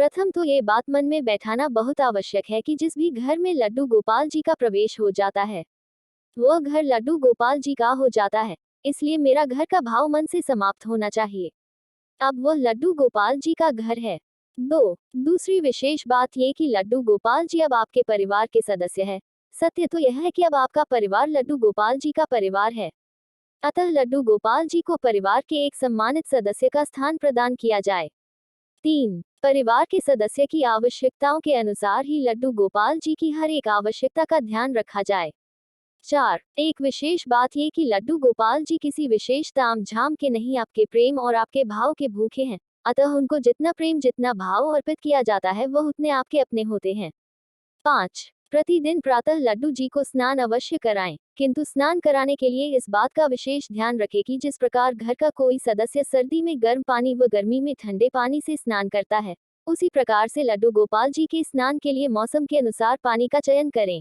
प्रथम तो ये बात मन में बैठाना बहुत आवश्यक है कि जिस भी घर में लड्डू गोपाल जी का प्रवेश हो जाता है, वह घर लड्डू गोपाल जी का हो जाता है। इसलिए मेरा घर का भाव मन से समाप्त होना चाहिए। अब वह लड्डू गोपाल जी का घर है। दूसरी विशेष बात ये कि लड्डू गोपाल जी अब आपके परिवार के सदस्य है। सत्य तो यह है कि अब आपका परिवार लड्डू गोपाल जी का परिवार है। अतः लड्डू गोपाल जी को परिवार के एक सम्मानित सदस्य का स्थान प्रदान किया जाए। 3. परिवार के सदस्य की आवश्यकताओं के अनुसार ही लड्डू गोपाल जी की हर एक आवश्यकता का ध्यान रखा जाए। 4. एक विशेष बात ये कि लड्डू गोपाल जी किसी विशेष ताम झाम के नहीं, आपके प्रेम और आपके भाव के भूखे हैं। अतः उनको जितना प्रेम जितना भाव अर्पित किया जाता है वह उतने आपके अपने होते हैं। 5. प्रतिदिन प्रातः लड्डू जी को स्नान अवश्य कराएं, किंतु स्नान कराने के लिए इस बात का विशेष ध्यान रखें कि जिस प्रकार घर का कोई सदस्य सर्दी में गर्म पानी व गर्मी में ठंडे पानी से स्नान करता है, उसी प्रकार से लड्डू गोपाल जी के स्नान के लिए मौसम के अनुसार पानी का चयन करें।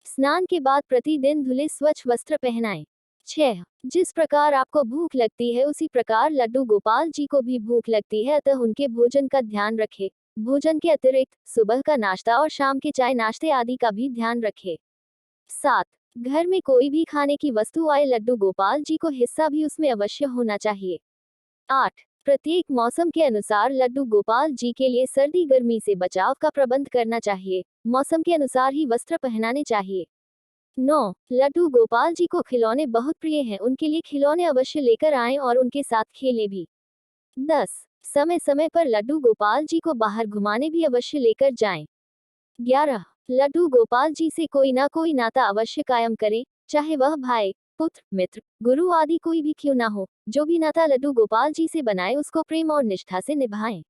स्नान के बाद प्रतिदिन धुले स्वच्छ वस्त्र पहनाएं। 6. जिस प्रकार आपको भूख लगती है उसी प्रकार लड्डू गोपाल जी को भी भूख लगती है, अतः उनके भोजन का ध्यान रखें। भोजन के अतिरिक्त सुबह का नाश्ता और शाम के चाय नाश्ते आदि का भी ध्यान रखें। 7. घर में कोई भी खाने की वस्तु आए, लड्डू गोपाल जी को हिस्सा भी उसमें अवश्य होना चाहिए। 8. प्रत्येक मौसम के अनुसार लड्डू गोपाल जी के लिए सर्दी गर्मी से बचाव का प्रबंध करना चाहिए। मौसम के अनुसार ही वस्त्र पहनाने चाहिए। 9. लड्डू गोपाल जी को खिलौने बहुत प्रिय हैं, उनके लिए खिलौने अवश्य लेकर आएं और उनके साथ खेलें भी। 10. समय समय पर लड्डू गोपाल जी को बाहर घुमाने भी अवश्य लेकर जाएं। 11. लड्डू गोपाल जी से कोई ना कोई नाता अवश्य कायम करें, चाहे वह भाई, पुत्र, मित्र, गुरु आदि कोई भी क्यों ना हो। जो भी नाता लड्डू गोपाल जी से बनाए उसको प्रेम और निष्ठा से निभाएं।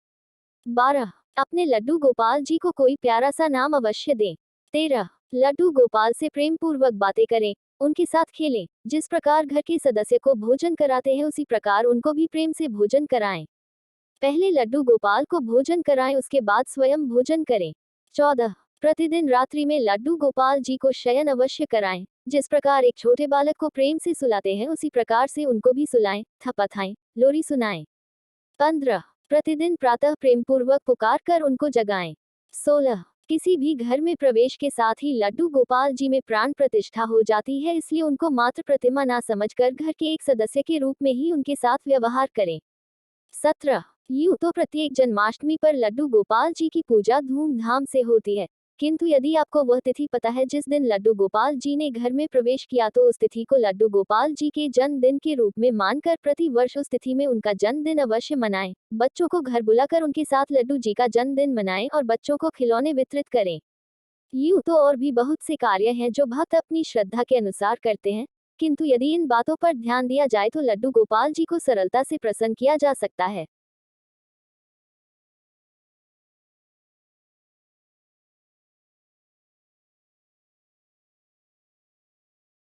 12. अपने लड्डू गोपाल जी को कोई प्यारा सा नाम अवश्य दें। 13. लड्डू गोपाल से प्रेम पूर्वक बातें करें, उनके साथ खेलें। जिस प्रकार घर के सदस्य को भोजन कराते हैं उसी प्रकार उनको भी प्रेम से भोजन कराएं। पहले लड्डू गोपाल को भोजन कराएं, उसके बाद स्वयं भोजन करें। 14. प्रतिदिन रात्रि में लड्डू गोपाल जी को शयन अवश्य कराएं। जिस प्रकार एक छोटे बालक को प्रेम से सुलाते हैं उसी प्रकार से उनको भी सुलाएं, थपथाएं, लोरी सुनाएं। 15. प्रतिदिन प्रातः प्रेम पूर्वक पुकार कर उनको जगाएं। 16. किसी भी घर में प्रवेश के साथ ही लड्डू गोपाल जी में प्राण प्रतिष्ठा हो जाती है, इसलिए उनको मात्र प्रतिमा ना समझकर घर के एक सदस्य के रूप में ही उनके साथ व्यवहार करें। 17. यूं तो प्रत्येक जन्माष्टमी पर लड्डू गोपाल जी की पूजा धूमधाम से होती है, किंतु यदि आपको वह तिथि पता है जिस दिन लड्डू गोपाल जी ने घर में प्रवेश किया तो उस तिथि को लड्डू गोपाल जी के जन्मदिन के रूप में मानकर प्रति वर्ष उस तिथि में उनका जन्मदिन अवश्य मनाएं। बच्चों को घर बुलाकर उनके साथ लड्डू जी का जन्मदिन मनाएं और बच्चों को खिलौने वितरित करें। यूं तो और भी बहुत से कार्य हैं जो भक्त अपनी श्रद्धा के अनुसार करते हैं, किंतु यदि इन बातों पर ध्यान दिया जाए तो लड्डू गोपाल जी को सरलता से प्रसन्न किया जा सकता है।